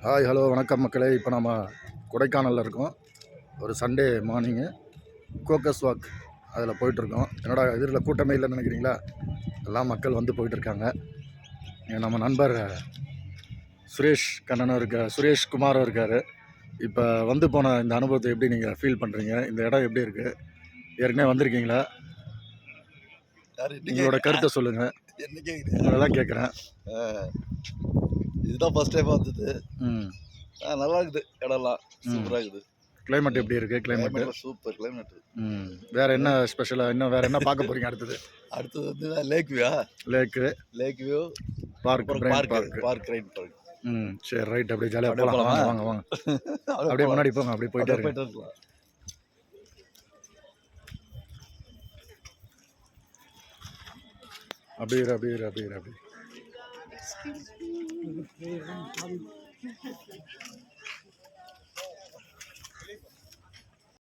Hi hello வணக்கம் மக்களே. இப்போ நம்ம கொடைக்கானலில் இருக்கோம். ஒரு சண்டே மார்னிங்கு கோக்கஸ் வாக் அதில் போயிட்டுருக்கோம். என்னோட இதில் கூட்டமே இல்லைன்னு நினைக்கிறீங்களா? எல்லாம் மக்கள் வந்து போயிட்டுருக்காங்க. நம்ம நண்பர் சுரேஷ் கண்ணனும் சுரேஷ் குமாரும் இருக்கார். இப்போ வந்து போன இந்த அனுபவத்தை எப்படி நீங்கள் ஃபீல் பண்ணுறீங்க? இந்த இடம் எப்படி இருக்குது? ஏற்கனவே வந்திருக்கீங்களா? உங்களோட கருத்தை சொல்லுங்கள். உங்களை தான் கேட்குறேன். இதுதான் ஃபர்ஸ்ட் டைம் வந்தது. நல்லா இருக்குது, இடம்லாம் சூப்பராக இருக்குது. கிளைமேட் எப்படி இருக்குது? Climate super climate. வேற என்ன ஸ்பெஷலாக இன்னும் வேற என்ன பார்க்க போறீங்க? அடுத்தது வந்து lake view park right park. சரி ரைட். அப்படியே ஜாலியாக போகலாம். வாங்க வாங்க அப்படியே முன்னாடி போங்க. அப்படியே போயிட்டே இருக்கலாம். அப்படியே